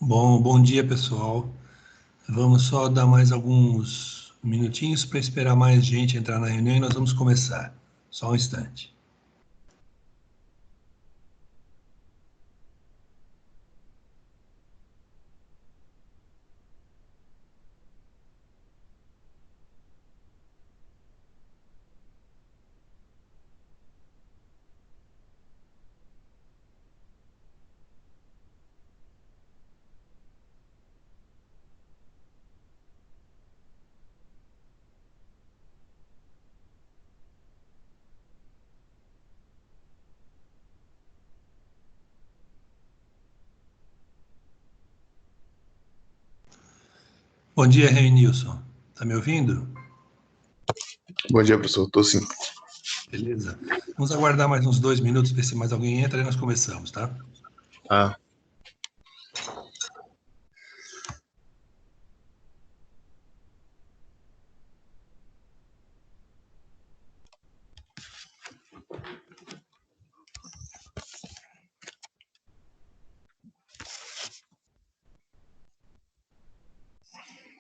Bom dia, pessoal. Vamos só dar mais alguns minutinhos para esperar mais gente entrar na reunião e nós vamos começar. Só um instante. Bom dia, Reinilson. Está me ouvindo? Bom dia, professor. Estou sim. Beleza. Vamos aguardar mais uns 2 minutos, ver se mais alguém entra e nós começamos, tá? Ah,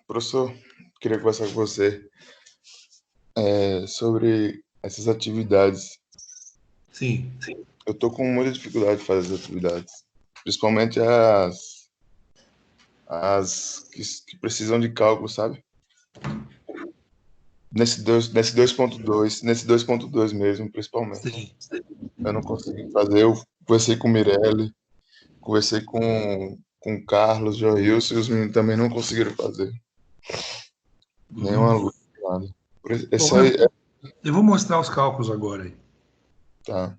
professor, queria conversar com você sobre essas atividades. Sim. Eu estou com muita dificuldade de fazer as atividades, principalmente as que precisam de cálculo, sabe? Nesse 2.2 mesmo, principalmente. Sim. Eu não consegui fazer. Eu conversei com o Mirelle, conversei com o Carlos, Joilson, e os meninos também não conseguiram fazer. Nenhuma Uhum. luta, nada. Bom, Esse aí eu vou mostrar os cálculos agora aí. tá.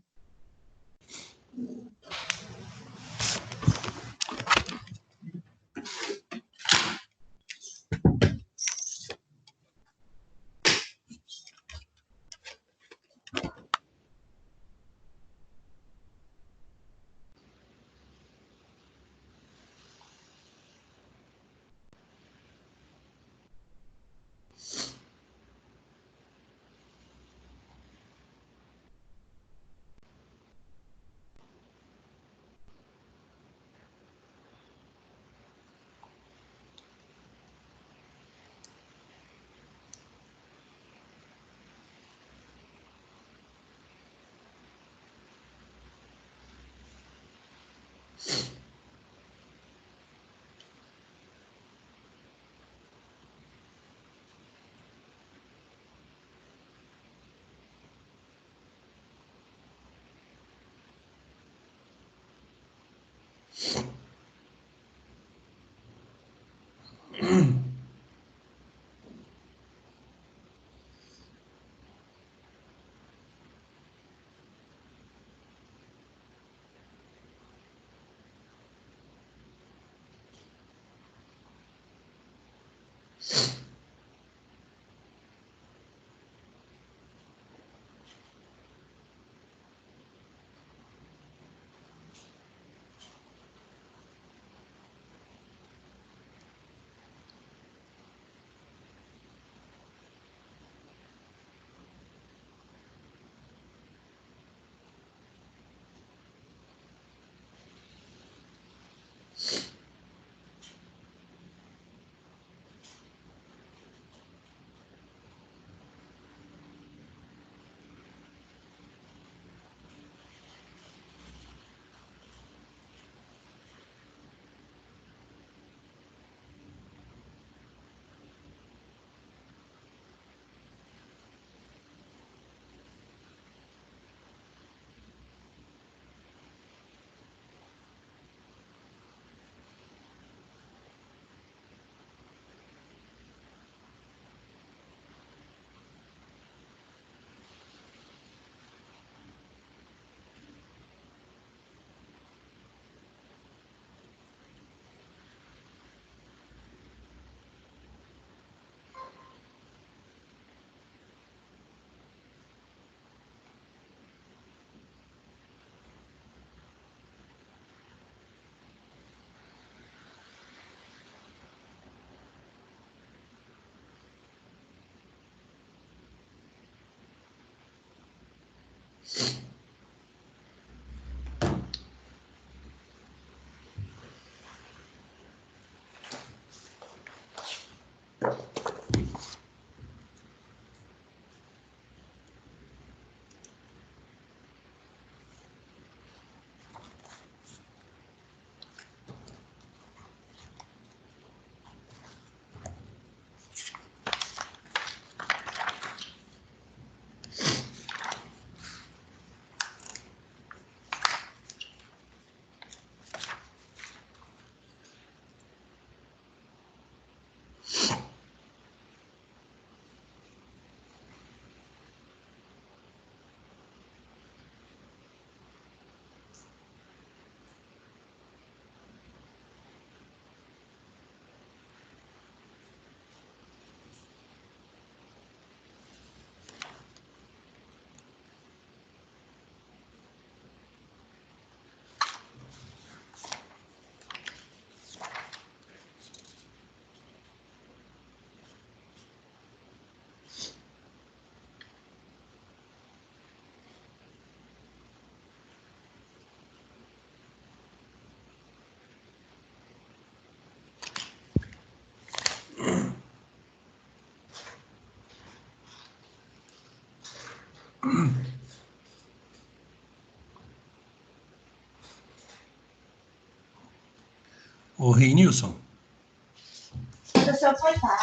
Ô, Reinilson.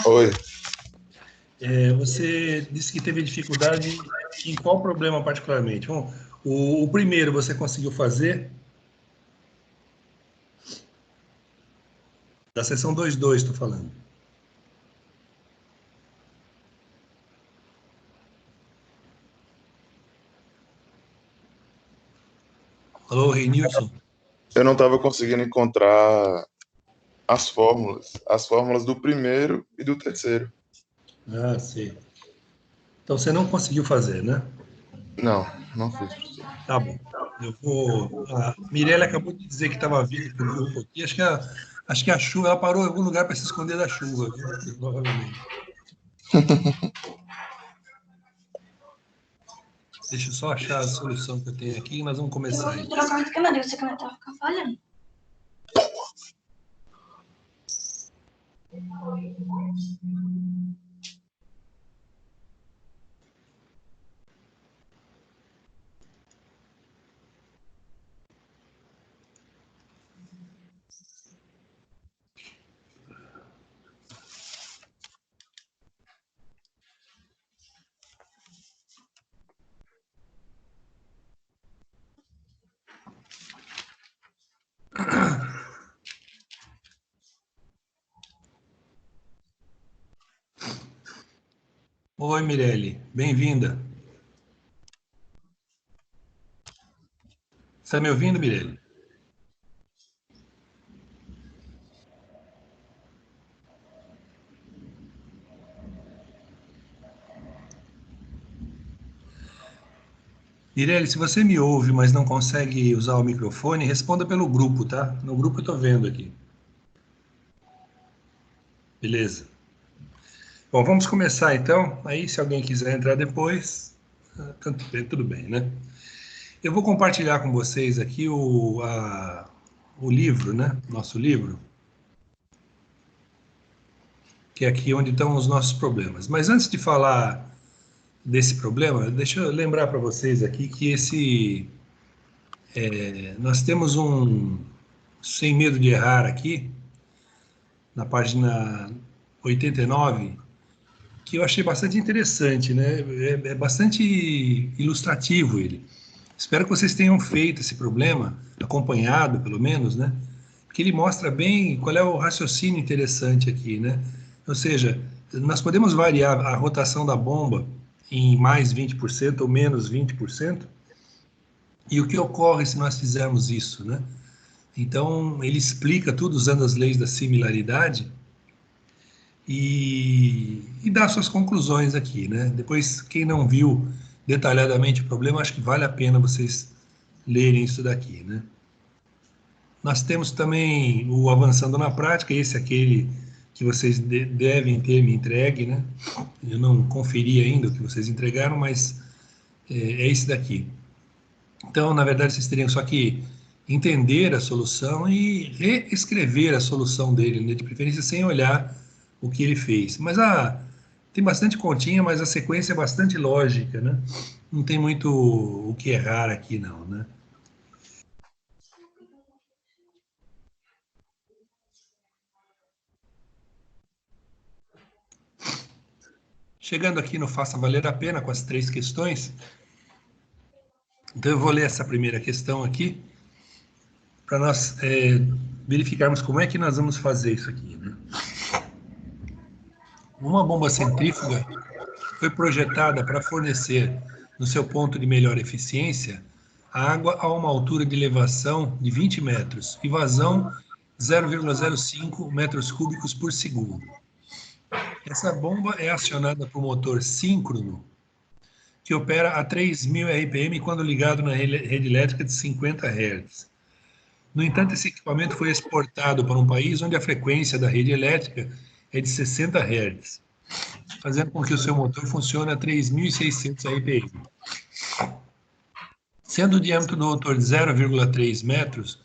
Oi. Você disse que teve dificuldade em qual problema particularmente? Bom, o primeiro você conseguiu fazer? Da seção 2.2, estou falando. Alô, Reinilson? Eu não estava conseguindo encontrar as fórmulas do primeiro e do terceiro. Ah, sei. Então você não conseguiu fazer, né? Não, não fiz, professor. Tá bom. Eu vou. A Mirella acabou de dizer que estava vindo para o grupo aqui. Acho que a chuva, ela parou em algum lugar para se esconder da chuva, viu? Provavelmente. Deixa eu só achar a solução que eu tenho aqui e nós vamos começar. Eu vou trocar a câmera, essa câmera tá ficando falhando. Oi, Mirelle. Bem-vinda. Está me ouvindo, Mirelle? Mirelle, se você me ouve, mas não consegue usar o microfone, responda pelo grupo, tá? No grupo eu estou vendo aqui. Beleza. Bom, vamos começar então. Aí, se alguém quiser entrar depois, tudo bem, né? Eu vou compartilhar com vocês aqui o livro, né? Nosso livro, que é aqui onde estão os nossos problemas. Mas antes de falar desse problema, deixa eu lembrar para vocês aqui que nós temos sem medo de errar aqui, na página 89, que eu achei bastante interessante, né? É bastante ilustrativo ele. Espero que vocês tenham feito esse problema, acompanhado pelo menos, né? Porque ele mostra bem qual é o raciocínio interessante aqui, né? Ou seja, nós podemos variar a rotação da bomba em mais 20% ou menos 20%, e o que ocorre se nós fizermos isso, né? Então, ele explica tudo usando as leis da similaridade e dá suas conclusões aqui, né? Depois, quem não viu detalhadamente o problema, acho que vale a pena vocês lerem isso daqui, né? Nós temos também o Avançando na Prática, esse é aquele que vocês devem ter me entregue, né? Eu não conferi ainda o que vocês entregaram, mas é esse daqui. Então, na verdade, vocês teriam só que entender a solução e reescrever a solução dele, né? De preferência sem olhar o que ele fez. Mas tem bastante continha, mas a sequência é bastante lógica, né? Não tem muito o que errar aqui, não, né? Chegando aqui no Faça Valer a Pena, com as 3 questões. Então, eu vou ler essa primeira questão aqui, para nós verificarmos como é que nós vamos fazer isso aqui, né? Uma bomba centrífuga foi projetada para fornecer, no seu ponto de melhor eficiência, a água a uma altura de elevação de 20 metros e vazão 0,05 metros cúbicos por segundo. Essa bomba é acionada por motor síncrono, que opera a 3.000 RPM quando ligado na rede elétrica de 50 Hz. No entanto, esse equipamento foi exportado para um país onde a frequência da rede elétrica é de 60 Hz, fazendo com que o seu motor funcione a 3.600 RPM. Sendo o diâmetro do motor de 0,3 metros,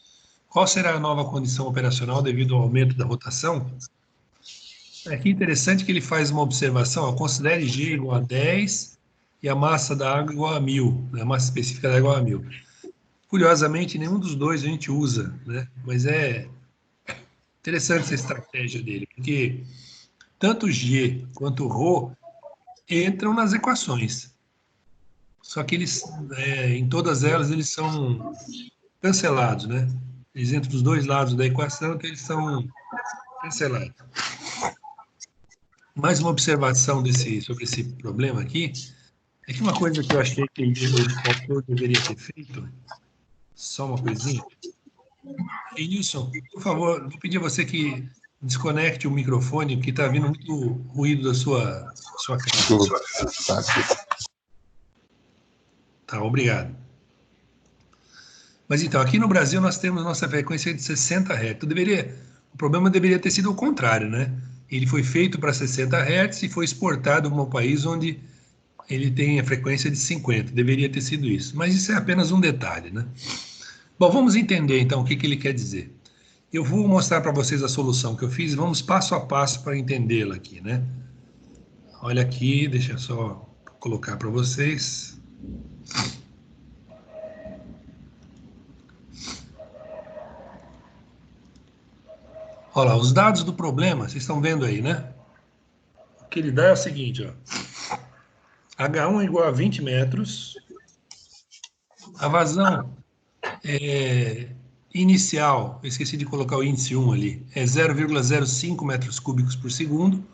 qual será a nova condição operacional devido ao aumento da rotação? Aqui é interessante que ele faz uma observação, considere G igual a 10 e a massa da água igual a 1000, né? A massa específica da água igual a 1000. Curiosamente, nenhum dos dois a gente usa, né? Mas é interessante essa estratégia dele, porque tanto G quanto ρ entram nas equações. Só que eles, em todas elas, eles são cancelados, né? Eles entram dos dois lados da equação, então eles são cancelados. Mais uma observação sobre esse problema aqui, é que uma coisa que eu achei que o autor deveria ter feito, só uma coisinha. E Nilson, por favor, vou pedir a você que desconecte o microfone, porque está vindo muito ruído da sua casa. Tá, obrigado. Mas então, aqui no Brasil nós temos nossa frequência de 60 Hz. O problema deveria ter sido o contrário, né? Ele foi feito para 60 Hz e foi exportado para um país onde ele tem a frequência de 50. Deveria ter sido isso. Mas isso é apenas um detalhe, né? Bom, vamos entender então o que ele quer dizer. Eu vou mostrar para vocês a solução que eu fiz e vamos passo a passo para entendê-la aqui, né? Olha aqui, deixa eu só colocar para vocês. Olha lá, os dados do problema, vocês estão vendo aí, né? O que ele dá é o seguinte, ó. H1 é igual a 20 metros. A vazão inicial, eu esqueci de colocar o índice 1 ali, é 0,05 metros cúbicos por segundo.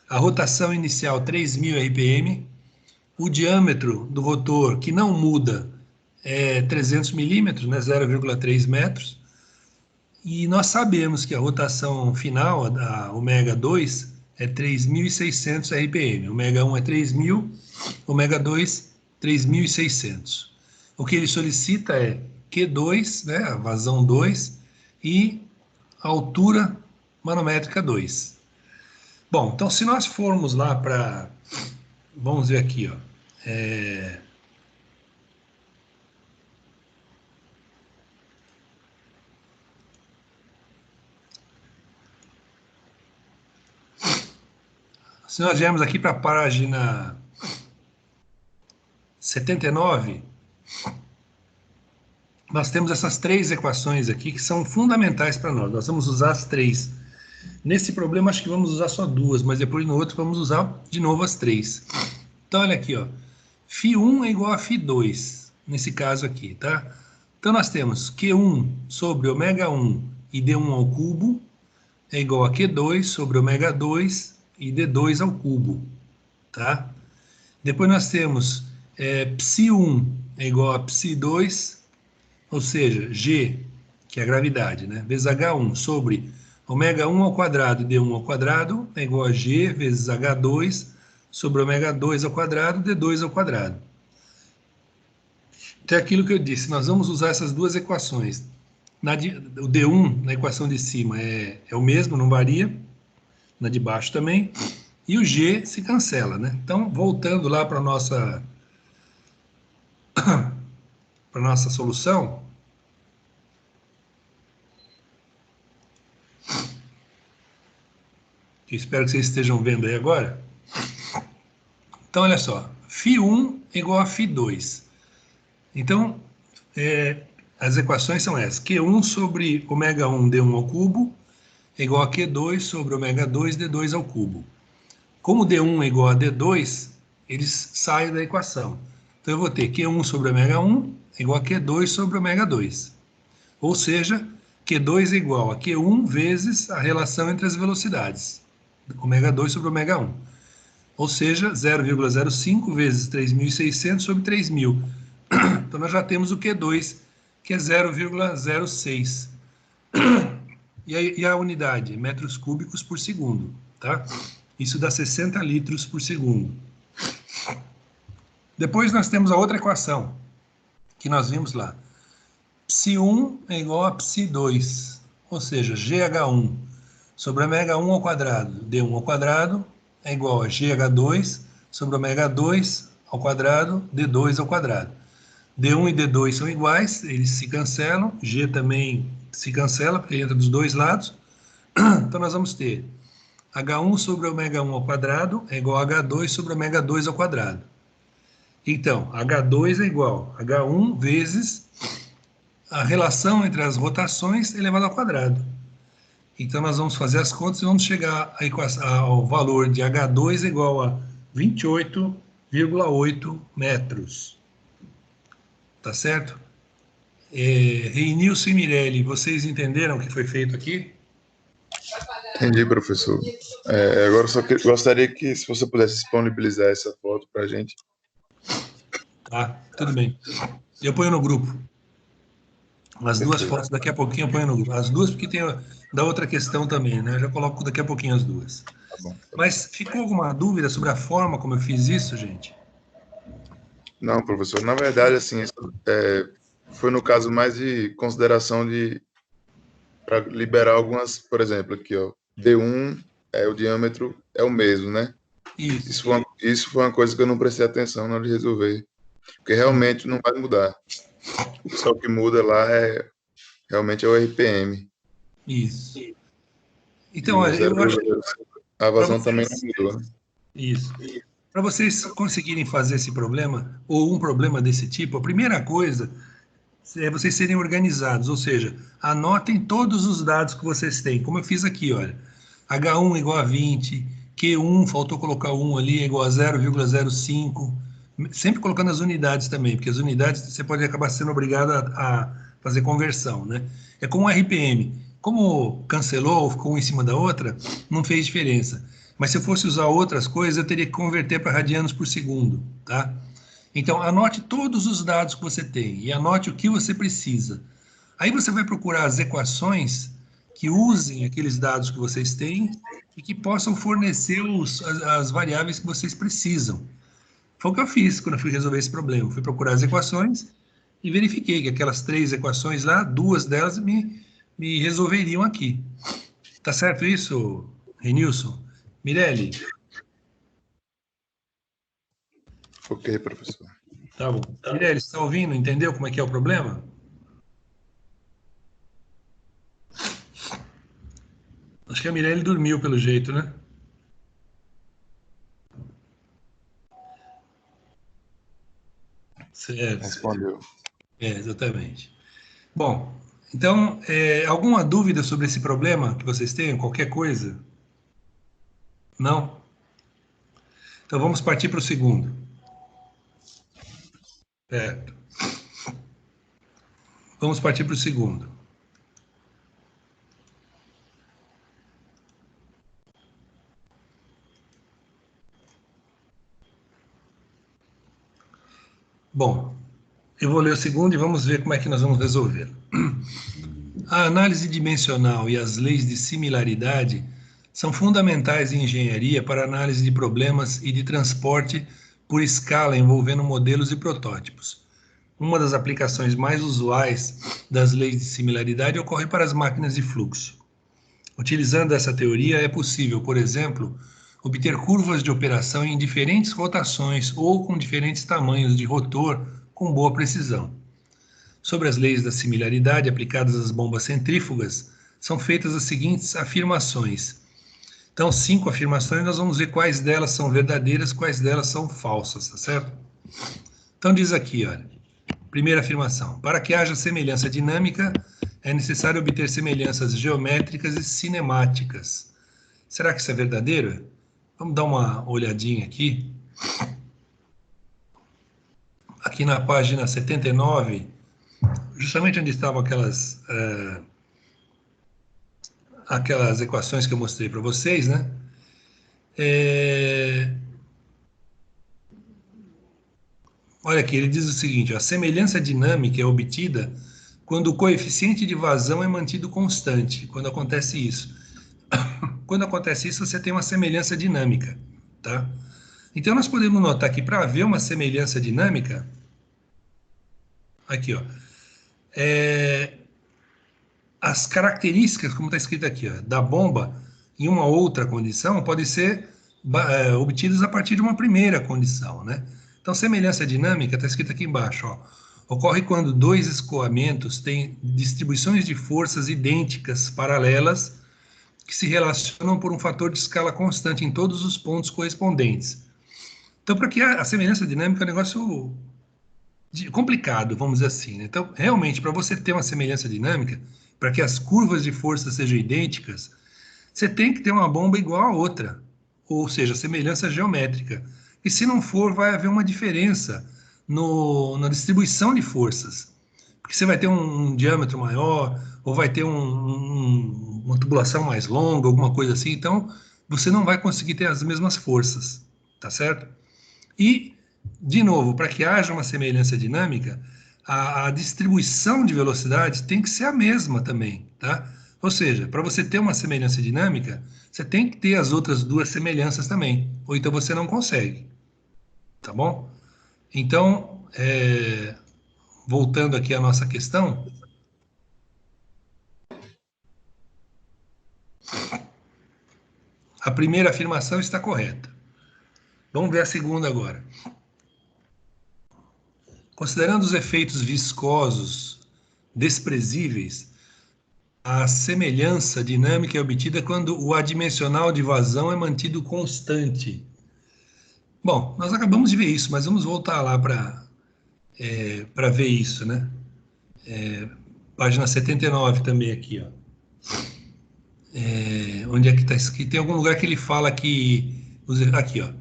A rotação inicial, 3.000 RPM. O diâmetro do rotor, que não muda, é 300 milímetros, né, 0,3 metros. E nós sabemos que a rotação final, a ômega 2, é 3.600 RPM. Ômega 1 é 3.000, ômega 2, 3.600. O que ele solicita é Q2, né, a vazão 2, e a altura manométrica 2. Bom, então se nós formos lá para... Vamos ver aqui, ó. Se nós viermos aqui para a página 79, nós temos essas três equações aqui que são fundamentais para nós. Nós vamos usar as três. Nesse problema, acho que vamos usar só duas, mas depois no outro vamos usar de novo as três. Então, olha aqui, ó. Φ1 é igual a Φ2, nesse caso aqui, tá? Então, nós temos Q1 sobre ômega 1 e D1 ao cubo é igual a Q2 sobre ômega 2 e D2 ao cubo, tá? Depois nós temos Ψ1 é igual a Ψ2, ou seja, G, que é a gravidade, né? Vezes H1 sobre ômega 1 ao quadrado e D1 ao quadrado é igual a G vezes H2 sobre ômega 2 ao quadrado, D2 ao quadrado. Então é aquilo que eu disse, nós vamos usar essas duas equações. O D1 na equação de cima é o mesmo, não varia. Na de baixo também. E o G se cancela, né? Então, voltando lá para a nossa solução. Eu espero que vocês estejam vendo aí agora. Então, olha só. Φ1 é igual a Φ2. Então, as equações são essas. Q1 sobre ômega 1 D1 ao cubo é igual a Q2 sobre ômega 2 D2 ao cubo. Como D1 é igual a D2, eles saem da equação. Então, eu vou ter Q1 sobre ômega 1 é igual a Q2 sobre ômega 2. Ou seja, Q2 é igual a Q1 vezes a relação entre as velocidades. Ômega 2 sobre ômega 1. Ou seja, 0,05 vezes 3.600 sobre 3.000. Então, nós já temos o Q2, que é 0,06. E a unidade? Metros cúbicos por segundo, tá? Isso dá 60 litros por segundo. Depois nós temos a outra equação, que nós vimos lá. Ψ1 é igual a Ψ2, ou seja, GH1 sobre ômega 1 ao quadrado, D1 ao quadrado, é igual a GH2 sobre ômega 2 ao quadrado, D2 ao quadrado. D1 e D2 são iguais, eles se cancelam, G também se cancela, porque entra dos dois lados. Então, nós vamos ter H1 sobre ômega 1 ao quadrado é igual a H2 sobre ômega 2 ao quadrado. Então, H2 é igual a H1 vezes a relação entre as rotações elevado ao quadrado. Então, nós vamos fazer as contas e vamos chegar ao valor de H2 igual a 28,8 metros. Tá certo? Reinilson e Mirelli, vocês entenderam o que foi feito aqui? Entendi, professor. Agora eu só gostaria que, se você pudesse disponibilizar essa foto para a gente. Tá, tudo bem. Eu ponho no grupo. As duas fotos daqui a pouquinho eu ponho no grupo. As duas, porque tem da outra questão também, né? Eu já coloco daqui a pouquinho as duas. Tá bom. Mas ficou alguma dúvida sobre a forma como eu fiz isso, gente? Não, professor. Na verdade, assim, foi no caso mais de consideração para liberar algumas, por exemplo, aqui, ó, D1 o diâmetro é o mesmo, né? Isso. Isso foi uma coisa que eu não prestei atenção na hora de resolver, porque realmente não vai mudar. Só o que muda lá realmente é o RPM. Isso. Então, olha, eu acho que a vazão também não mudou, né? Isso. Para vocês conseguirem fazer esse problema, ou um problema desse tipo, a primeira coisa é vocês serem organizados, ou seja, anotem todos os dados que vocês têm, como eu fiz aqui, olha. H1 igual a 20, Q1, faltou colocar 1 ali, igual a 0,05, sempre colocando as unidades também, porque as unidades você pode acabar sendo obrigado a fazer conversão, né? É como o RPM. Como cancelou, ficou uma em cima da outra, não fez diferença. Mas se eu fosse usar outras coisas, eu teria que converter para radianos por segundo, tá? Então, anote todos os dados que você tem e anote o que você precisa. Aí você vai procurar as equações que usem aqueles dados que vocês têm e que possam fornecer as variáveis que vocês precisam. Foi o que eu fiz quando eu fui resolver esse problema. Fui procurar as equações e verifiquei que aquelas 3 equações lá, 2 delas me resolveriam aqui. Tá certo isso, Renilson? Mirelli? Ok, professor. Tá bom. Mirelli, você está ouvindo? Entendeu como é que é o problema? Acho que a Mirelli dormiu pelo jeito, né? Certo. Respondeu. Exatamente. Bom, então, alguma dúvida sobre esse problema que vocês tenham? Qualquer coisa? Não? Então vamos partir para o segundo. Certo. Vamos partir para o segundo. Bom, eu vou ler o segundo e vamos ver como é que nós vamos resolver. A análise dimensional e as leis de similaridade são fundamentais em engenharia para análise de problemas e de transporte por escala envolvendo modelos e protótipos. Uma das aplicações mais usuais das leis de similaridade ocorre para as máquinas de fluxo. Utilizando essa teoria, é possível, por exemplo, obter curvas de operação em diferentes rotações ou com diferentes tamanhos de rotor com boa precisão. Sobre as leis da similaridade aplicadas às bombas centrífugas, são feitas as seguintes afirmações. Então, 5 afirmações, nós vamos ver quais delas são verdadeiras, quais delas são falsas, tá certo? Então, diz aqui, olha, primeira afirmação. Para que haja semelhança dinâmica, é necessário obter semelhanças geométricas e cinemáticas. Será que isso é verdadeiro? Vamos dar uma olhadinha aqui. Aqui na página 79, justamente onde estavam aquelas equações que eu mostrei para vocês, né? Olha aqui, ele diz o seguinte, a semelhança dinâmica é obtida quando o coeficiente de vazão é mantido constante, quando acontece isso. Quando acontece isso, você tem uma semelhança dinâmica, tá? Então, nós podemos notar que para haver uma semelhança dinâmica, aqui, ó, as características, como está escrito aqui, ó, da bomba em uma outra condição podem ser obtidas a partir de uma primeira condição, né? Então, semelhança dinâmica está escrito aqui embaixo, ó, ocorre quando dois escoamentos têm distribuições de forças idênticas, paralelas, que se relacionam por um fator de escala constante em todos os pontos correspondentes. Então, para que a semelhança dinâmica é um negócio complicado, vamos dizer assim, né? Então, realmente, para você ter uma semelhança dinâmica, para que as curvas de força sejam idênticas, você tem que ter uma bomba igual a outra, ou seja, semelhança geométrica. E se não for, vai haver uma diferença na distribuição de forças. Porque você vai ter um diâmetro maior, ou vai ter uma tubulação mais longa, alguma coisa assim. Então, você não vai conseguir ter as mesmas forças, tá certo? E, de novo, para que haja uma semelhança dinâmica, a distribuição de velocidades tem que ser a mesma também, tá? Ou seja, para você ter uma semelhança dinâmica, você tem que ter as outras duas semelhanças também, ou então você não consegue, tá bom? Então, voltando aqui à nossa questão, a primeira afirmação está correta. Vamos ver a segunda agora. Considerando os efeitos viscosos desprezíveis, a semelhança dinâmica é obtida quando o adimensional de vazão é mantido constante. Bom, nós acabamos de ver isso, mas vamos voltar lá para ver isso, né? Página 79 também aqui, ó. Onde é que está escrito? Tem algum lugar que ele fala que... Aqui, ó.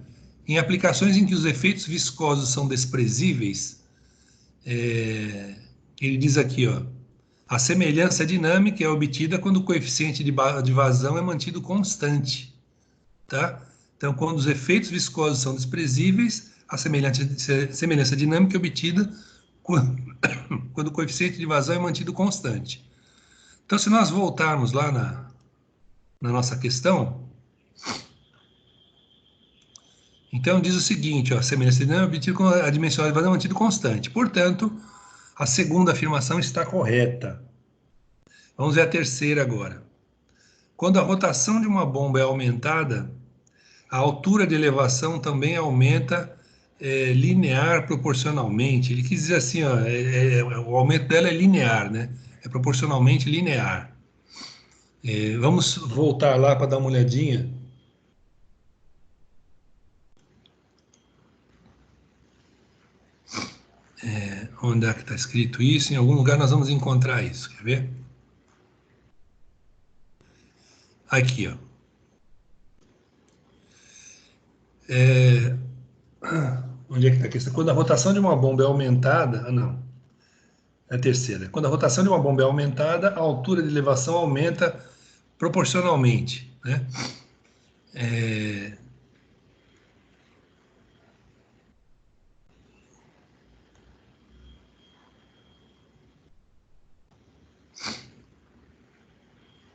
Em aplicações em que os efeitos viscosos são desprezíveis, ele diz aqui, ó, a semelhança dinâmica é obtida quando o coeficiente de vazão é mantido constante, tá? Então, quando os efeitos viscosos são desprezíveis, a semelhança dinâmica é obtida quando o coeficiente de vazão é mantido constante. Então, se nós voltarmos lá na nossa questão, então diz o seguinte, ó, a semelhança dinâmica é obtida quando a dimensional de vazão é mantido constante. Portanto, a segunda afirmação está correta. Vamos ver a terceira agora. Quando a rotação de uma bomba é aumentada, a altura de elevação também aumenta linear proporcionalmente. Ele quis dizer assim, ó, o aumento dela é linear, né? É proporcionalmente linear. Vamos voltar lá para dar uma olhadinha. Onde é que está escrito isso? Em algum lugar nós vamos encontrar isso. Quer ver? Aqui, ó. Onde é que está a questão? Quando a rotação de uma bomba é aumentada... Ah, não. É a terceira. Quando a rotação de uma bomba é aumentada, a altura de elevação aumenta proporcionalmente, né?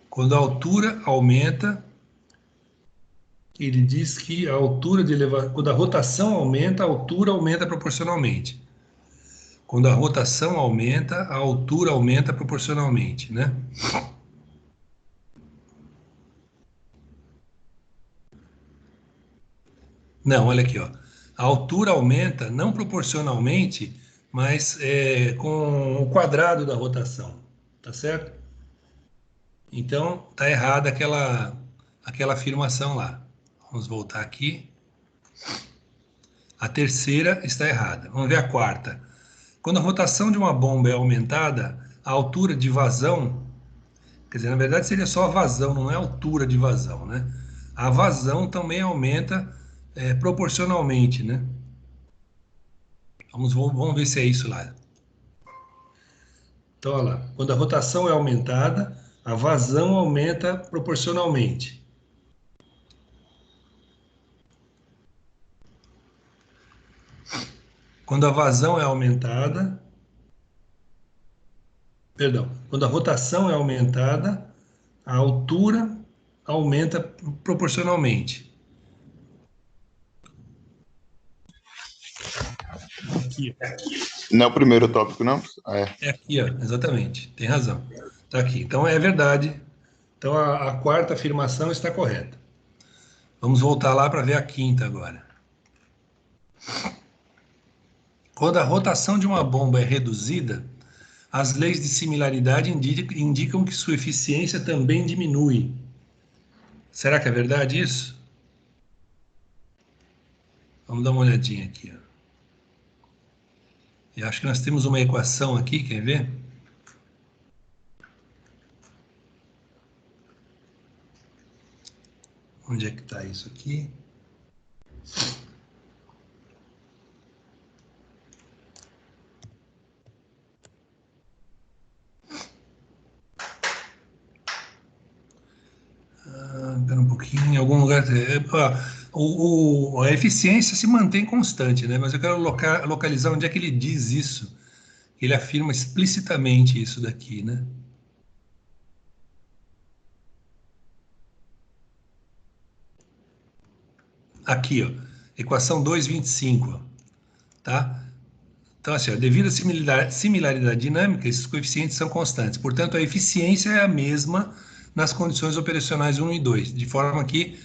Quando a altura aumenta, ele diz que a altura de elevação, quando a rotação aumenta, a altura aumenta proporcionalmente. Quando a rotação aumenta, a altura aumenta proporcionalmente, né? Não, olha aqui, ó. A altura aumenta não proporcionalmente, mas com o quadrado da rotação, tá certo? Então, tá errada aquela afirmação lá. Vamos voltar aqui. A terceira está errada. Vamos ver a quarta. Quando a rotação de uma bomba é aumentada, a altura de vazão, quer dizer, na verdade seria só a vazão, não é a altura de vazão, né? A vazão também aumenta proporcionalmente, né? Vamos ver se é isso lá. Então, olha lá. Quando a rotação é aumentada, a vazão aumenta proporcionalmente. Quando a vazão é aumentada, perdão, quando a rotação é aumentada, a altura aumenta proporcionalmente. Aqui, Não é o primeiro tópico, não? é aqui, ó, exatamente, tem razão. Está aqui. Então é verdade. Então a quarta afirmação está correta. Vamos voltar lá para ver a quinta agora. Quando a rotação de uma bomba é reduzida, as leis de similaridade indicam que sua eficiência também diminui. Será que é verdade isso? Vamos dar uma olhadinha aqui. Ó. Eu acho que nós temos uma equação aqui, quer ver? Onde é que está isso aqui? Espera um pouquinho, em algum lugar. A eficiência se mantém constante, né? Mas eu quero localizar onde é que ele diz isso. Ele afirma explicitamente isso daqui, né? Aqui, ó, equação 2,25, ó, tá? Então, assim, ó, devido à similaridade dinâmica, esses coeficientes são constantes. Portanto, a eficiência é a mesma nas condições operacionais 1 e 2, de forma que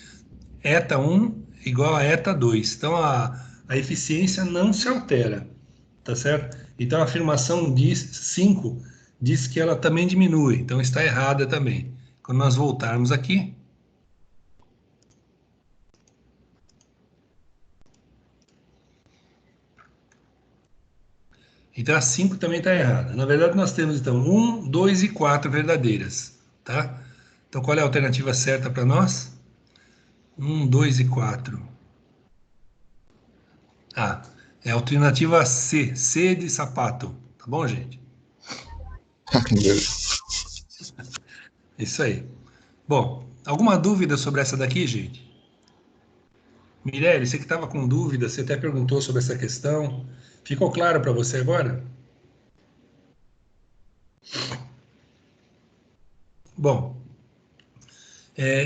eta 1 igual a eta 2. Então, a eficiência não se altera, tá certo? Então, a afirmação 5 diz que ela também diminui, então está errada também. Quando nós voltarmos aqui, então a 5 também está errada. Na verdade, nós temos então 1, 2 e 4 verdadeiras, tá? Então, qual é a alternativa certa para nós? 1, 2 e 4. Ah, é a alternativa C, C de sapato. Tá bom, gente? Isso aí. Bom, alguma dúvida sobre essa daqui, gente? Mirelle, você que estava com dúvida, você até perguntou sobre essa questão. Ficou claro para você agora? Bom,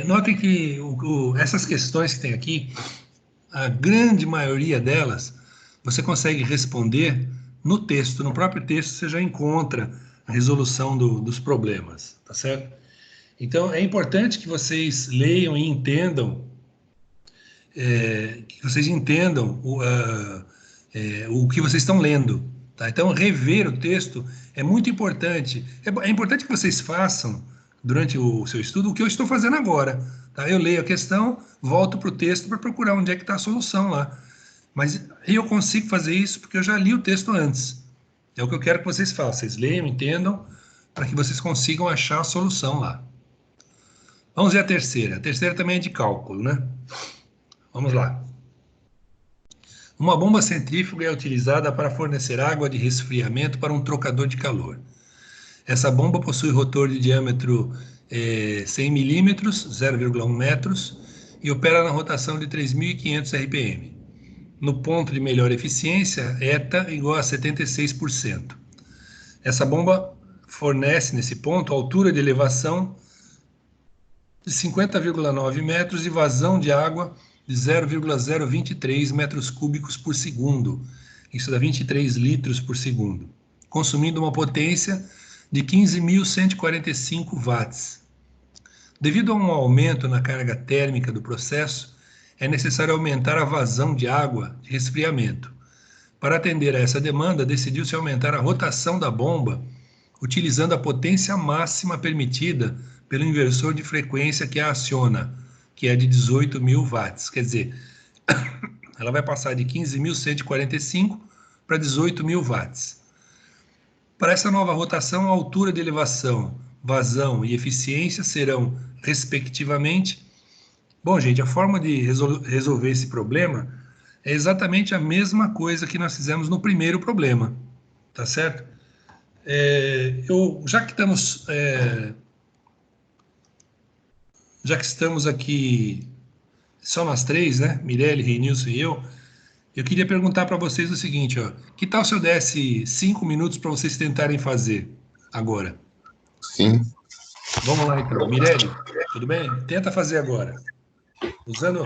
notem que essas questões que tem aqui, a grande maioria delas, você consegue responder no texto. No próprio texto você já encontra a resolução dos problemas, tá certo? Então, é importante que vocês leiam e entendam, o que vocês estão lendo. Tá? Então, rever o texto é muito importante. É importante que vocês façam, durante o seu estudo, o que eu estou fazendo agora. Tá? Eu leio a questão, volto para o texto para procurar onde é que está a solução lá. Mas eu consigo fazer isso porque eu já li o texto antes. É o que eu quero que vocês façam. Vocês leiam, entendam, para que vocês consigam achar a solução lá. Vamos ver a terceira. A terceira também é de cálculo, né? Vamos lá. Uma bomba centrífuga é utilizada para fornecer água de resfriamento para um trocador de calor. Essa bomba possui rotor de diâmetro 100 milímetros, 0,1 metros, e opera na rotação de 3.500 RPM. No ponto de melhor eficiência, ETA igual a 76%. Essa bomba fornece, nesse ponto, altura de elevação de 50,9 metros e vazão de água de 0,023 metros cúbicos por segundo. Isso dá 23 litros por segundo, consumindo uma potência de 15.145 watts. Devido a um aumento na carga térmica do processo, é necessário aumentar a vazão de água de resfriamento. Para atender a essa demanda, decidiu-se aumentar a rotação da bomba, utilizando a potência máxima permitida pelo inversor de frequência que a aciona, que é de 18.000 watts. Quer dizer, ela vai passar de 15.145 para 18.000 watts. Para essa nova rotação, a altura de elevação, vazão e eficiência serão, respectivamente... Bom, gente, a forma de resolver esse problema é exatamente a mesma coisa que nós fizemos no primeiro problema, tá certo? Já que estamos aqui só nós três, né? Mirelle, Reinilson e eu queria perguntar para vocês o seguinte, ó. Que tal se eu desse 5 minutos para vocês tentarem fazer agora? Sim. Vamos lá, então. Mirelle, tudo bem? Tenta fazer agora, usando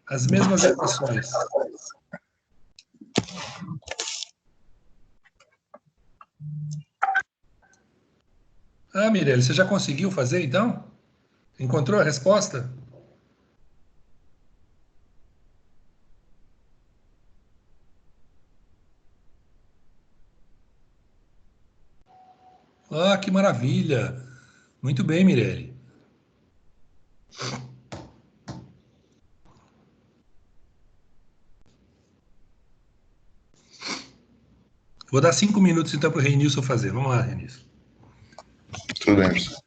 as mesmas equações. Ah, Mirelle, você já conseguiu fazer, então? Encontrou a resposta? Ah, que maravilha! Muito bem, Mirelle. Vou dar 5 minutos então para o Renilson fazer. Vamos lá, Renilson. Tudo bem, professor.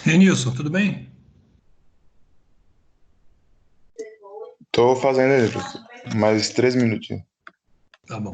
Renilson, tudo bem? Tô fazendo aí, professor. Mais 3 minutinhos. Tá bom.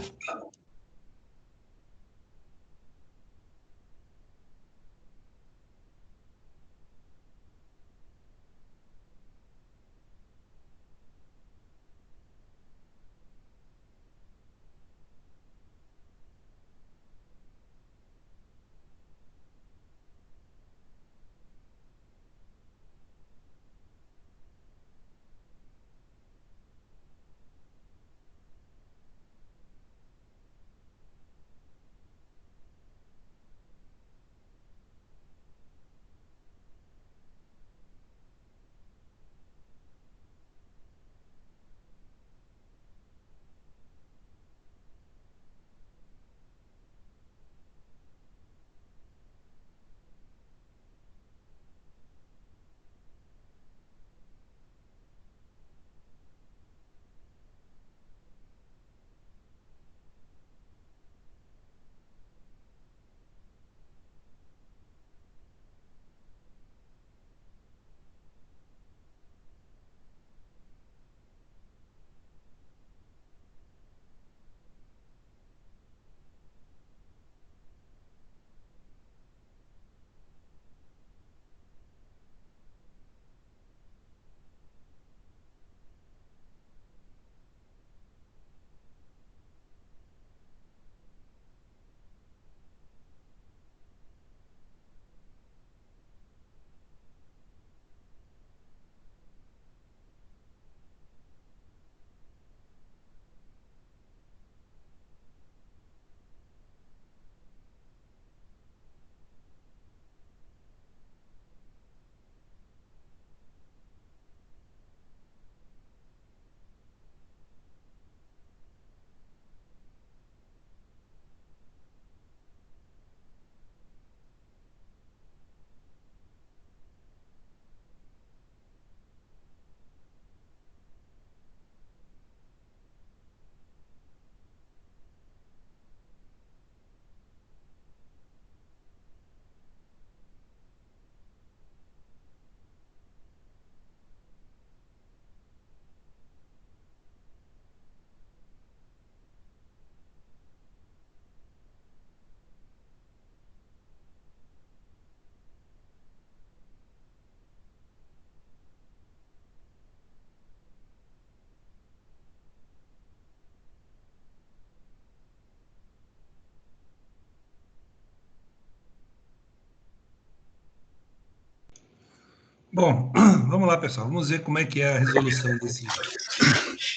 Bom, vamos lá, pessoal. Vamos ver como é que é a resolução desse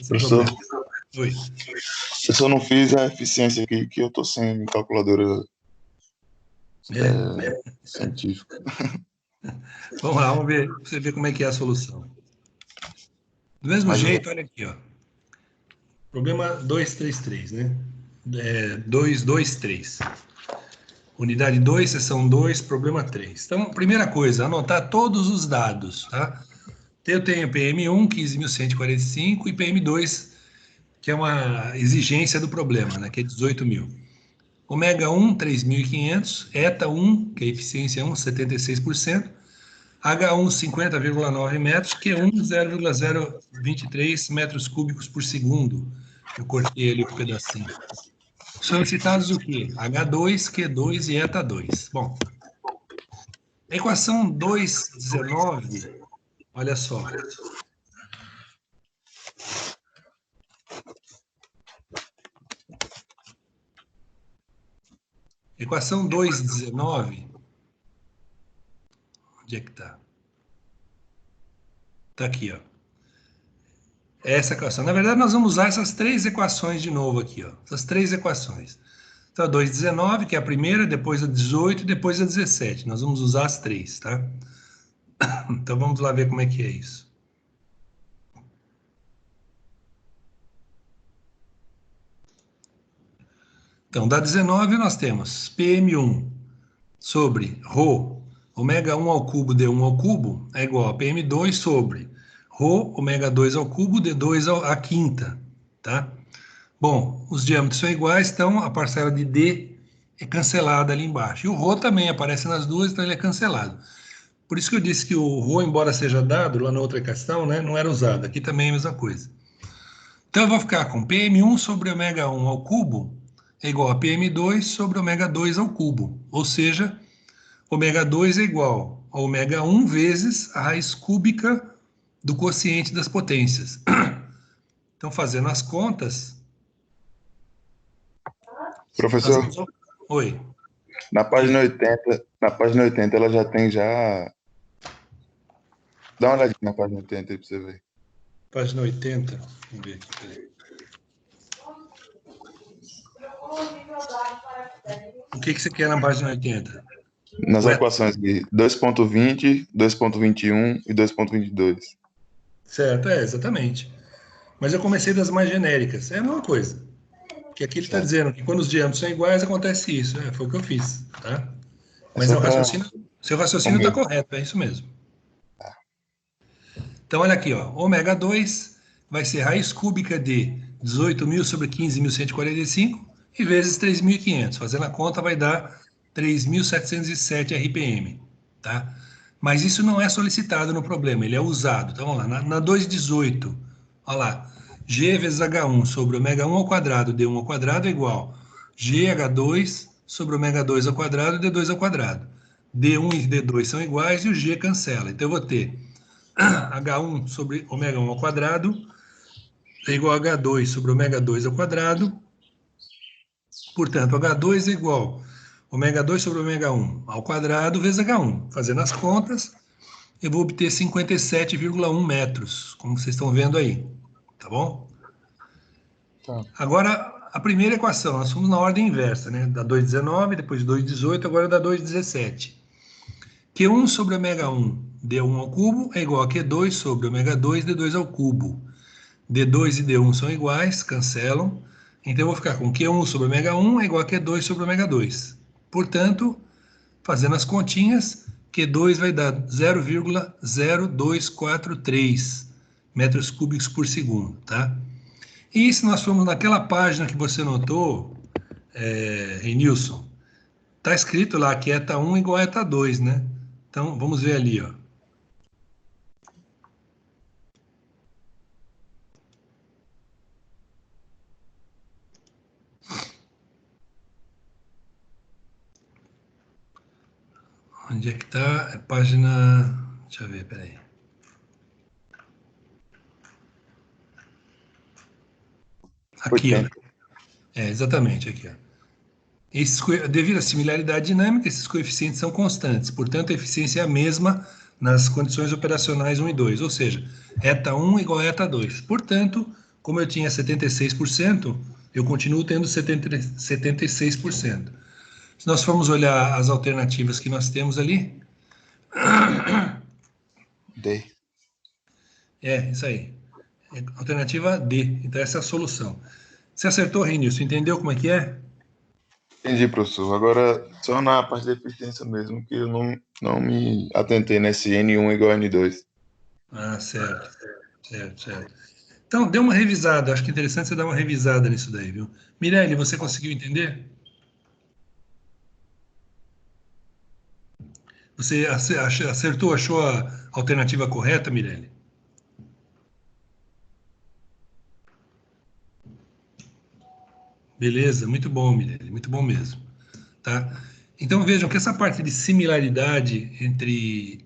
Professor, problema. Oi. eu só não fiz a eficiência aqui, que eu tô sem calculadora científica. Vamos lá, vamos ver, pra você ver como é que é a solução. Do mesmo jeito, olha aqui, ó. Problema 233, né? 223. Unidade 2, seção 2, problema 3. Então, primeira coisa, anotar todos os dados, tá? Eu tenho PM1, 15.145, e PM2, que é uma exigência do problema, né? Que é 18.000. Ômega 1, 3.500. Eta 1, que é eficiência 1, 76%. H1, 50,9 metros. Q1, 0,023 metros cúbicos por segundo. Eu cortei ali um pedacinho. Solicitados o quê? H2, Q2 e ETA 2. Bom, a equação 2,19, olha só. Equação 2,19, onde é que está? Está aqui, ó. Essa equação. Na verdade, nós vamos usar essas três equações de novo aqui, ó. Essas três equações. Então, a 2,19, que é a primeira, depois a 18 e depois a 17. Nós vamos usar as três, tá? Então, vamos lá ver como é que é isso. Então, da 19 nós temos PM1 sobre ρ, ômega 1 ao cubo D1 ao cubo é igual a PM2 sobre ρ, ômega 2 ao cubo D2 à quinta, tá? Bom, os diâmetros são iguais, então a parcela de D é cancelada ali embaixo. E o ρ também aparece nas duas, então ele é cancelado. Por isso que eu disse que o ρ, embora seja dado lá na outra questão, né, não era usado. Aqui também é a mesma coisa. Então eu vou ficar com PM1 sobre ômega 1 ao cubo é igual a PM2 sobre ômega 2 ao cubo. Ou seja, ômega 2 é igual a ômega 1 vezes a raiz cúbica do quociente das potências. Então, fazendo as contas... Professor, Oi. na página 80 ela já tem já... Dá uma olhadinha na página 80 aí pra você ver. Página 80. Vamos ver aqui, peraí. O que você quer na página 80? Nas equações de 2.20, 2.21 e 2.22. Certo, exatamente. Mas eu comecei das mais genéricas. É a mesma coisa. Que aqui ele está dizendo que quando os diâmetros são iguais, acontece isso. Foi o que eu fiz, tá? Mas É o raciocínio, seu raciocínio está correto, é isso mesmo. Então, olha aqui, ó. Ômega 2 vai ser raiz cúbica de 18.000 sobre 15.145 e vezes 3.500. Fazendo a conta, vai dar 3.707 RPM, tá? Mas isso não é solicitado no problema, ele é usado. Então, vamos lá, na 2,18, olha lá, G vezes H1 sobre ômega 1 ao quadrado, D1 ao quadrado é igual GH2 sobre ômega 2 ao quadrado, D2 ao quadrado. D1 e D2 são iguais e o G cancela. Então, eu vou ter H1 sobre ômega 1 ao quadrado é igual a H2 sobre ômega 2 ao quadrado. Portanto, H2 é igual a ômega 2 sobre ômega 1 ao quadrado vezes H1. Fazendo as contas, eu vou obter 57,1 metros, como vocês estão vendo aí. Tá bom? Tá. Agora, a primeira equação, nós fomos na ordem inversa, né? Da 2,19, depois 2,18, agora da 2,17. Q1 sobre ômega 1 D1 ao cubo é igual a Q2 sobre ômega 2 D2 ao cubo. D2 e D1 são iguais, cancelam. Então, eu vou ficar com Q1 sobre ômega 1 é igual a Q2 sobre ômega 2. Portanto, fazendo as continhas, Q2 vai dar 0,0243 metros cúbicos por segundo, tá? E se nós formos naquela página que você notou, Renilson, está escrito lá que ETA 1 igual a ETA 2, né? Então, vamos ver ali, ó. Onde é que está? É página... Deixa eu ver, peraí. Aqui, ó. Exatamente, aqui, ó. Devido à similaridade dinâmica, esses coeficientes são constantes. Portanto, a eficiência é a mesma nas condições operacionais 1 e 2, ou seja, eta 1 igual a eta 2. Portanto, como eu tinha 76%, eu continuo tendo 76%. Se nós formos olhar as alternativas que nós temos ali, D. isso aí. Alternativa D. Então, essa é a solução. Você acertou, Renilson? Entendeu como é que é? Entendi, professor. Agora, só na parte de eficiência mesmo, que eu não me atentei nesse N1 igual a N2. Ah, certo. Certo. Então, dê uma revisada. Acho que é interessante você dar uma revisada nisso daí, viu? Mirelle, você conseguiu entender? Você acertou, achou a alternativa correta, Mirelle? Beleza, muito bom, Mirelle, muito bom mesmo. Tá? Então vejam que essa parte de similaridade entre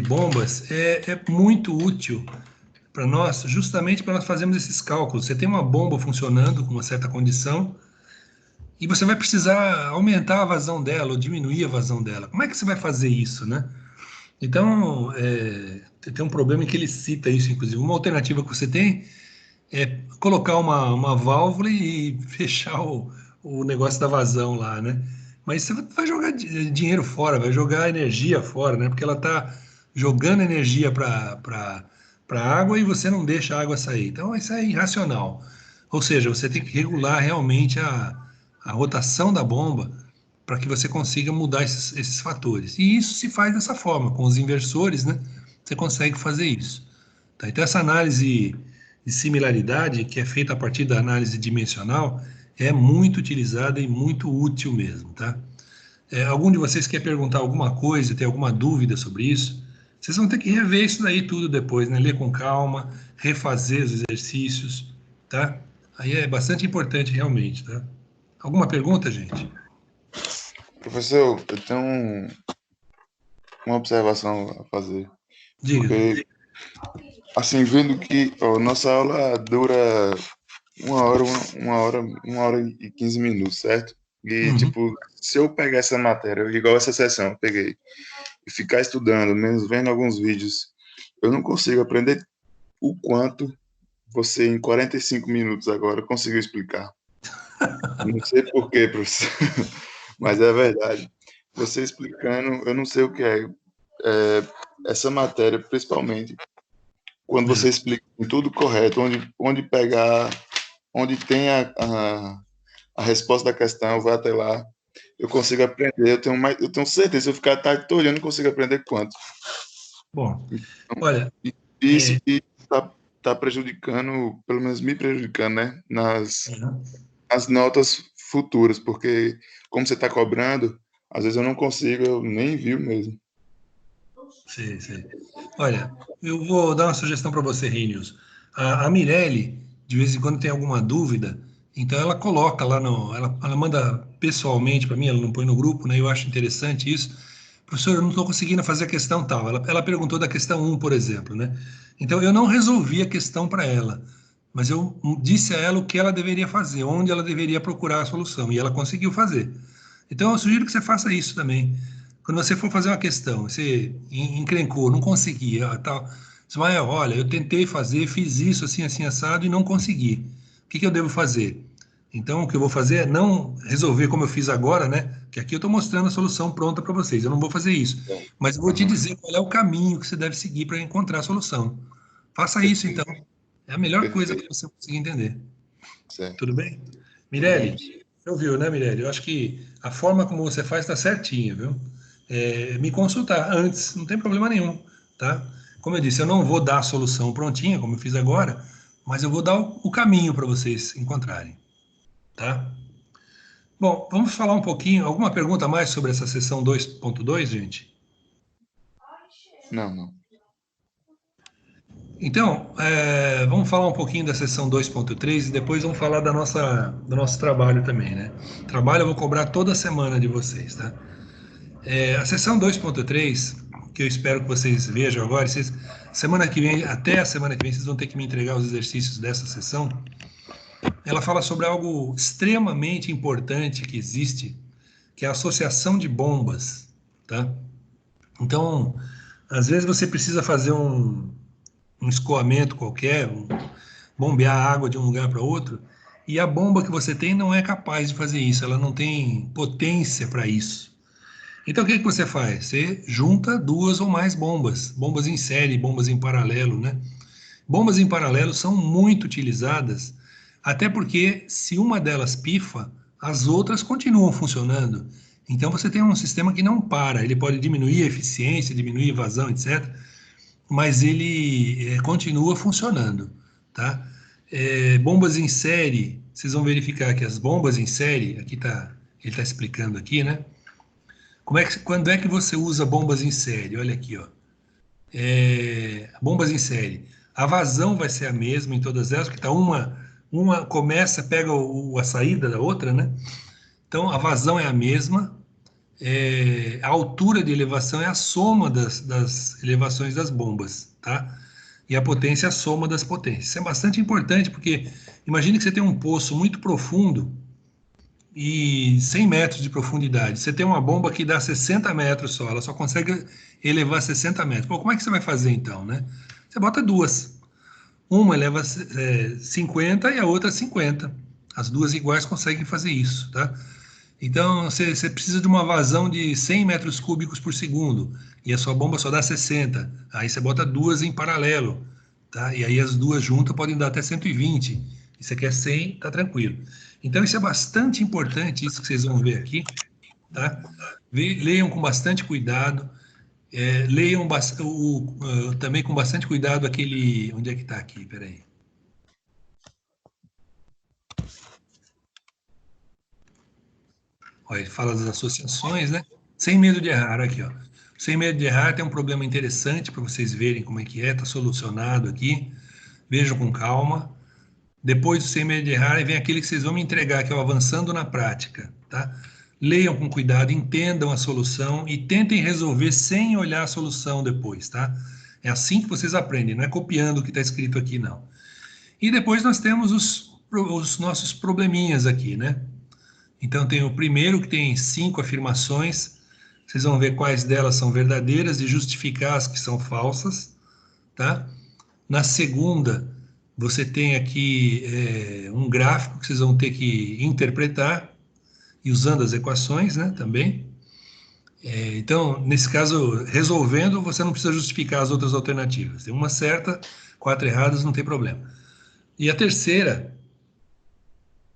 bombas é muito útil para nós, justamente para nós fazermos esses cálculos. Você tem uma bomba funcionando com uma certa condição e você vai precisar aumentar a vazão dela ou diminuir a vazão dela. Como é que você vai fazer isso, né? Então, tem um problema em que ele cita isso, inclusive. Uma alternativa que você tem é colocar uma válvula e fechar o negócio da vazão lá, né? Mas você vai jogar dinheiro fora, vai jogar energia fora, né? Porque ela está jogando energia para a água e você não deixa a água sair. Então, isso é irracional. Ou seja, você tem que regular realmente a rotação da bomba para que você consiga mudar esses fatores. E isso se faz dessa forma, com os inversores, né? Você consegue fazer isso. Tá? Então, essa análise de similaridade, que é feita a partir da análise dimensional, é muito utilizada e muito útil mesmo, tá? Algum de vocês quer perguntar alguma coisa, ter alguma dúvida sobre isso? Vocês vão ter que rever isso daí tudo depois, né? Ler com calma, refazer os exercícios, tá? Aí é bastante importante realmente, tá? Alguma pergunta, gente? Professor, eu tenho uma observação a fazer. Diga. Porque, assim, vendo que nossa aula dura 1 hora e 15 minutos, certo? E, tipo, se eu pegar essa matéria, igual essa sessão, eu peguei, e ficar estudando, menos vendo alguns vídeos, eu não consigo aprender o quanto você, em 45 minutos agora, conseguiu explicar. Não sei por quê, professor, mas é verdade. Você explicando, eu não sei o que é essa matéria, principalmente, quando você explica tudo correto, onde pegar, onde tem a resposta da questão, vai até lá, eu consigo aprender, eu tenho certeza, se eu ficar a tarde toda, eu não consigo aprender quanto. Bom, Então, olha, isso está prejudicando, pelo menos me prejudicando, né, nas notas futuras, porque como você está cobrando, às vezes eu não consigo, eu nem vi mesmo. Sim. Olha, eu vou dar uma sugestão para você, Renius. A Mirelle, de vez em quando tem alguma dúvida, então ela coloca lá ela manda pessoalmente para mim, ela não põe no grupo, né? Eu acho interessante isso. Professor, eu não estou conseguindo fazer a questão tal. Ela perguntou da questão 1, por exemplo, né? Então eu não resolvi a questão para ela, mas eu disse a ela o que ela deveria fazer, onde ela deveria procurar a solução, e ela conseguiu fazer. Então eu sugiro que você faça isso também. Quando você for fazer uma questão, você encrencou, não conseguia, tal. Ismael, olha, eu tentei fazer, fiz isso assim, assim, assado e não consegui. O que eu devo fazer? Então, o que eu vou fazer é não resolver como eu fiz agora, né? Que aqui eu estou mostrando a solução pronta para vocês. Eu não vou fazer isso. Mas eu vou te dizer qual é o caminho que você deve seguir para encontrar a solução. Faça isso, então. É a melhor coisa para você conseguir entender. Certo. Tudo bem? Tudo bem. Mirelle, você ouviu, né, Mirelle? Eu acho que a forma como você faz está certinha, viu? Me consultar antes, não tem problema nenhum, tá? Como eu disse, eu não vou dar a solução prontinha, como eu fiz agora, mas eu vou dar o caminho para vocês encontrarem, tá? Bom, vamos falar um pouquinho, alguma pergunta mais sobre essa sessão 2.2, gente? Não. Então, vamos falar um pouquinho da sessão 2.3 e depois vamos falar do nosso trabalho também, né? Trabalho eu vou cobrar toda semana de vocês, tá? A sessão 2.3, que eu espero que vocês vejam agora, semana que vem, até a semana que vem, vocês vão ter que me entregar os exercícios dessa sessão. Ela fala sobre algo extremamente importante que existe, que é a associação de bombas, tá? Então, às vezes você precisa fazer um escoamento qualquer, bombear água de um lugar para outro, e a bomba que você tem não é capaz de fazer isso, ela não tem potência para isso. Então, o que que você faz? Você junta duas ou mais bombas, bombas em série, bombas em paralelo, né? Bombas em paralelo são muito utilizadas, até porque se uma delas pifa, as outras continuam funcionando. Então você tem um sistema que não para, ele pode diminuir a eficiência, diminuir a vazão, etc., mas ele continua funcionando, tá? Bombas em série, vocês vão verificar que as bombas em série, aqui tá, ele está explicando aqui, né? Quando é que você usa bombas em série? Olha aqui, ó. Bombas em série. A vazão vai ser a mesma em todas elas, porque tá uma começa, pega a saída da outra, né? Então a vazão é a mesma, a altura de elevação é a soma das elevações das bombas, tá? E a potência é a soma das potências. Isso é bastante importante, porque imagine que você tem um poço muito profundo e 100 metros de profundidade. Você tem uma bomba que dá 60 metros só, ela só consegue elevar 60 metros. Pô, como é que você vai fazer então, né? Você bota duas. Uma eleva 50 e a outra 50. As duas iguais conseguem fazer isso, tá? Então, você precisa de uma vazão de 100 metros cúbicos por segundo e a sua bomba só dá 60. Aí você bota duas em paralelo, tá? E aí as duas juntas podem dar até 120. E você quer 100, tá tranquilo. Então, isso é bastante importante, isso que vocês vão ver aqui, tá? Leiam com bastante cuidado, leiam também com bastante cuidado aquele... Onde é que está aqui? Peraí. Olha, ele fala das associações, né? Sem medo de errar, aqui, ó. Sem medo de errar tem um problema interessante para vocês verem como é que é, está solucionado aqui. Vejam com calma. Depois do sem medo de errar, aí vem aquele que vocês vão me entregar, que é o avançando na prática, tá? Leiam com cuidado, entendam a solução e tentem resolver sem olhar a solução depois, tá? É assim que vocês aprendem, não é copiando o que está escrito aqui, não. E depois nós temos os nossos probleminhas aqui, né? Então tem o primeiro que tem 5 afirmações, vocês vão ver quais delas são verdadeiras e justificar as que são falsas, tá? Na segunda, você tem aqui um gráfico que vocês vão ter que interpretar e usando as equações, né, também. Então, nesse caso, resolvendo, você não precisa justificar as outras alternativas. Tem uma certa, 4 erradas, não tem problema. E a terceira,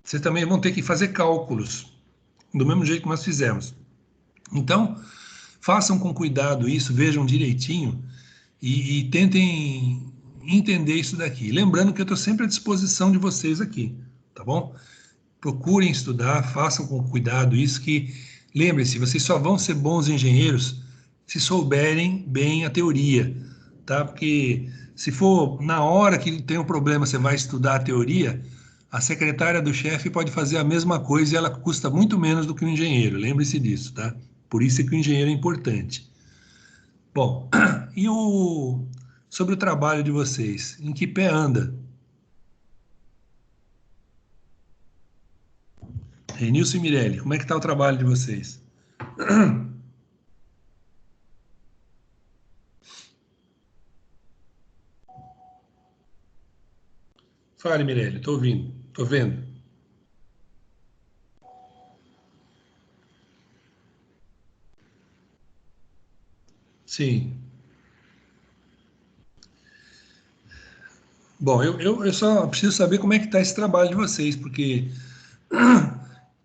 vocês também vão ter que fazer cálculos, do mesmo jeito que nós fizemos. Então, façam com cuidado isso, vejam direitinho e tentem entender isso daqui. Lembrando que eu estou sempre à disposição de vocês aqui, tá bom? Procurem estudar, façam com cuidado isso, que lembrem-se, vocês só vão ser bons engenheiros se souberem bem a teoria, tá? Porque se for na hora que tem um problema, você vai estudar a teoria, a secretária do chefe pode fazer a mesma coisa e ela custa muito menos do que o engenheiro, lembre-se disso, tá? Por isso é que o engenheiro é importante. Bom, e sobre o trabalho de vocês, em que pé anda? Renilson e Mirelli, como é que está o trabalho de vocês? Fale, Mirelli, estou ouvindo, estou vendo. Sim. Bom, eu só preciso saber como é que está esse trabalho de vocês, porque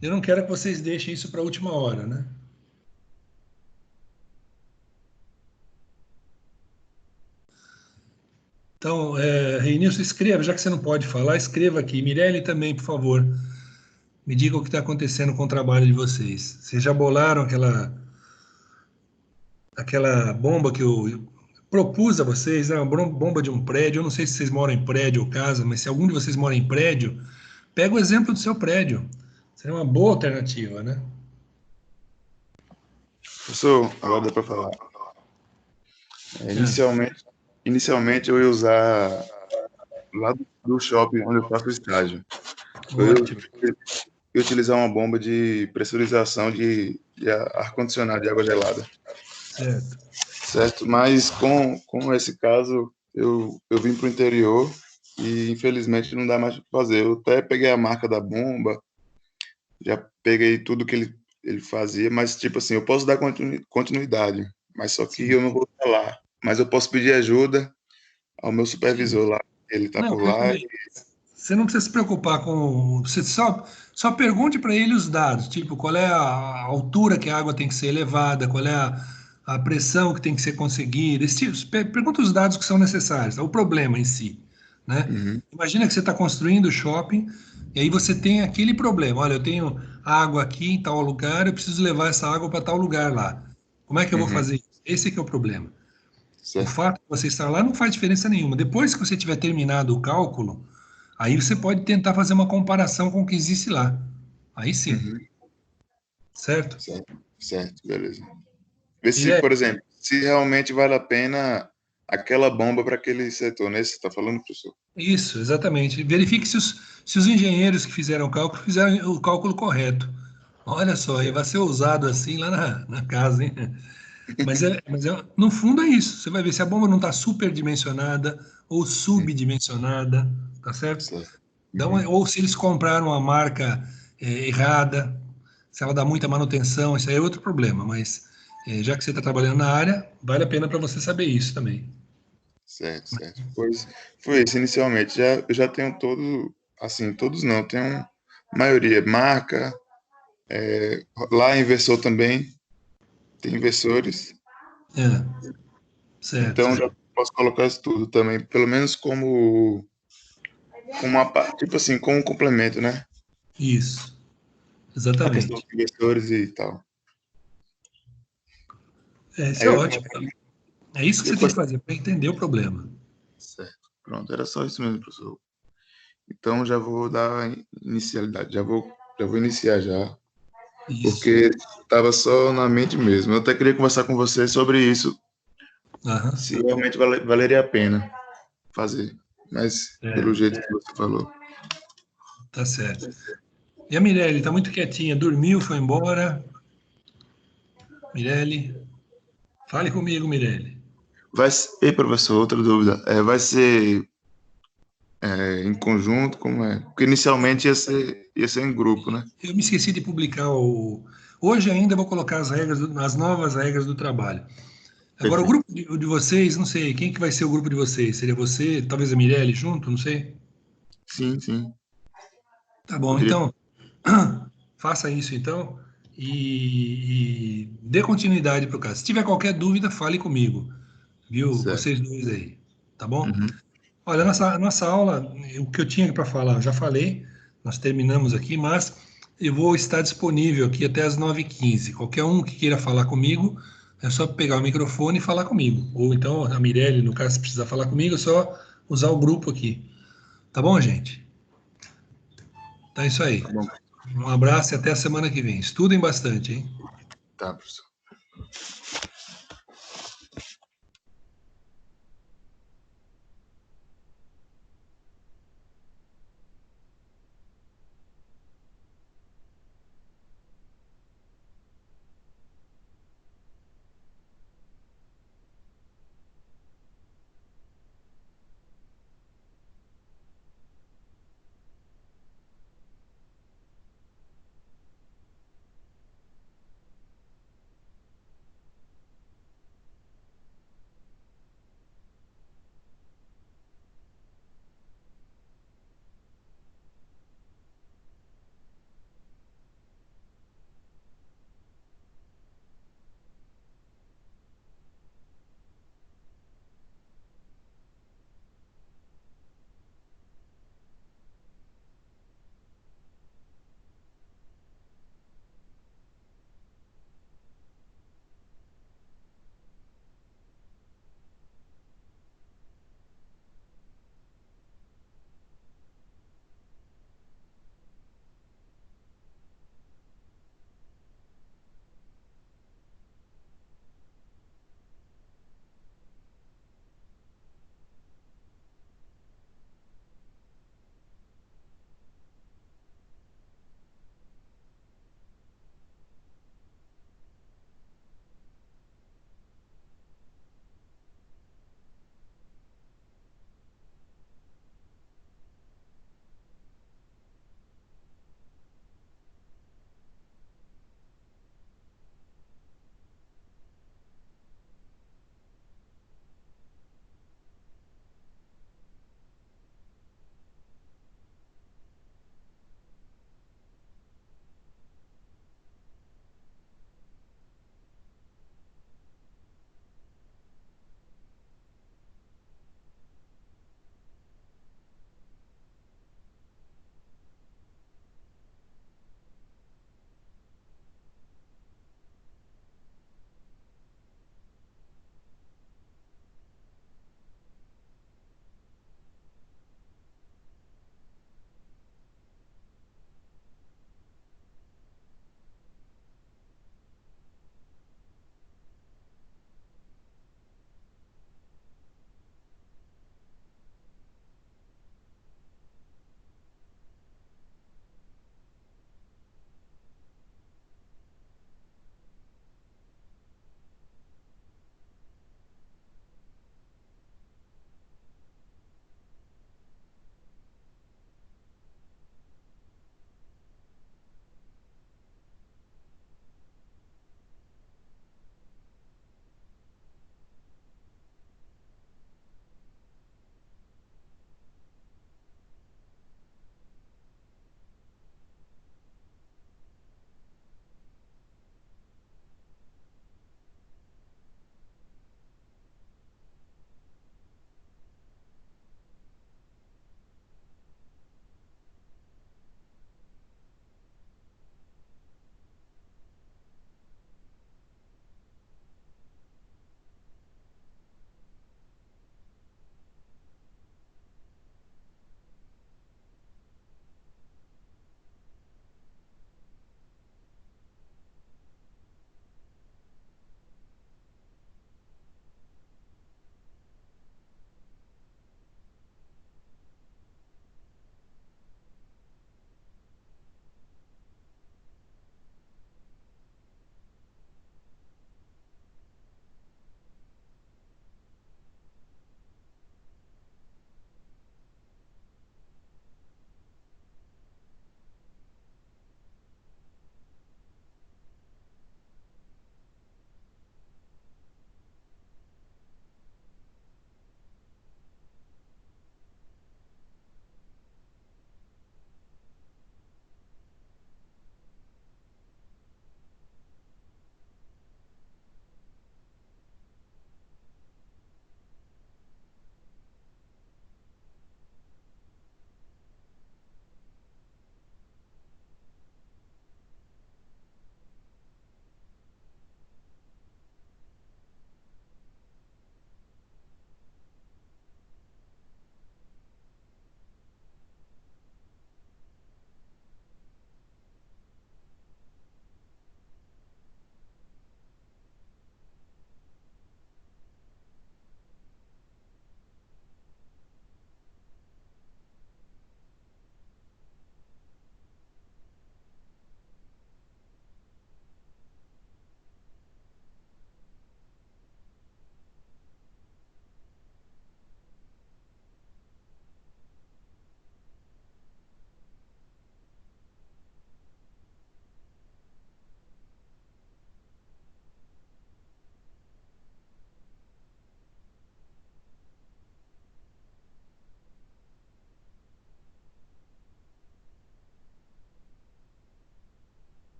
eu não quero que vocês deixem isso para a última hora, né? Então, Reinilson, escreva, já que você não pode falar, escreva aqui. Mirelli também, por favor. Me diga o que está acontecendo com o trabalho de vocês. Vocês já bolaram aquela bomba que eu propus a vocês, né? Uma bomba de um prédio. Eu não sei se vocês moram em prédio ou casa, mas se algum de vocês mora em prédio, pega o exemplo do seu prédio. Seria uma boa alternativa, né? Professor, agora dá para falar. Inicialmente eu ia usar lá do shopping onde eu faço o estágio. Ótimo. Eu ia utilizar uma bomba de pressurização de ar-condicionado de água gelada. Certo. certo? Mas com esse caso, eu vim para o interior e infelizmente não dá mais para fazer. Eu até peguei a marca da bomba, já peguei tudo que ele fazia, mas tipo assim, eu posso dar continuidade, mas só que Sim. eu não vou estar lá. Mas eu posso pedir ajuda ao meu Sim. supervisor lá, ele está Não, por lá. você não precisa se preocupar com. Você só pergunte para ele os dados, tipo, qual é a altura que a água tem que ser elevada, qual é a pressão que tem que ser conseguida. Esse tipo, pergunta os dados que são necessários, o problema em si, né? Uhum, Imagina que você está construindo o shopping e aí você tem aquele problema. Olha, eu tenho água aqui em tal lugar, eu preciso levar essa água para tal lugar lá. Como é que eu vou uhum, fazer isso? Esse é que é o problema. O certo. fato de você estar lá não faz diferença nenhuma. Depois que você tiver terminado o cálculo, aí você pode tentar fazer uma comparação com o que existe lá. Aí sim, Uhum, certo? certo, certo, beleza. Ver se, Mirelle, por exemplo, se realmente vale a pena aquela bomba para aquele setor, né? Você está falando, professor? isso, exatamente. Verifique se os engenheiros que fizeram o cálculo fizeram o cálculo correto. Olha só, aí vai ser usado assim lá na casa, hein? No fundo é isso. Você vai ver se a bomba não está superdimensionada ou Uhum, subdimensionada, tá certo? certo. Então, Uhum, ou se eles compraram a marca errada, se ela dá muita manutenção, isso aí é outro problema, mas já que você está trabalhando na área, vale a pena para você saber isso também. certo, certo. Pois foi isso inicialmente. Eu já tenho todos, assim, todos não, tenho maioria. Marca, lá é inversor também, tem inversores. É, certo, Então já certo. posso colocar isso tudo também, pelo menos como uma parte, tipo assim, como um complemento, né? Isso, A questão exatamente. dos inversores e tal. Isso Aí é eu ótimo. É isso que você tem que depois, fazer para entender o problema. certo. Pronto, era só isso mesmo, professor. Então já vou dar inicialidade, já vou iniciar já, Isso. porque estava só na mente mesmo. Eu até queria conversar com você sobre isso, Aham, se realmente valeria a pena fazer, mas pelo é, jeito que você falou. tá certo. E a Mirelle, está muito quietinha, dormiu, foi embora. Mirelle, fale comigo, Mirelle. Ei, professor, outra dúvida. Vai ser em conjunto, como é? Porque inicialmente ia ser em grupo, né? Eu me esqueci de publicar o. Hoje ainda vou colocar as novas regras do trabalho. Agora, o Perfeito. grupo de vocês, não sei, quem que vai ser o grupo de vocês? Seria você, talvez a Mirelle junto, não sei? Sim, sim. Tá bom, Poderia. então, faça isso então e dê continuidade para o caso. Se tiver qualquer dúvida, fale comigo, viu? Certo. Vocês dois aí, tá bom? Uhum. Olha, a nossa aula, o que eu tinha para falar, eu já falei, nós terminamos aqui, mas eu vou estar disponível aqui até as 9h15. Qualquer um que queira falar comigo, é só pegar o microfone e falar comigo. Ou então a Mirelle, no caso, se precisar falar comigo, é só usar o grupo aqui. Tá bom, gente? Tá isso Tá aí. bom. Um abraço e até a semana que vem. Estudem bastante, hein? Tá, professor.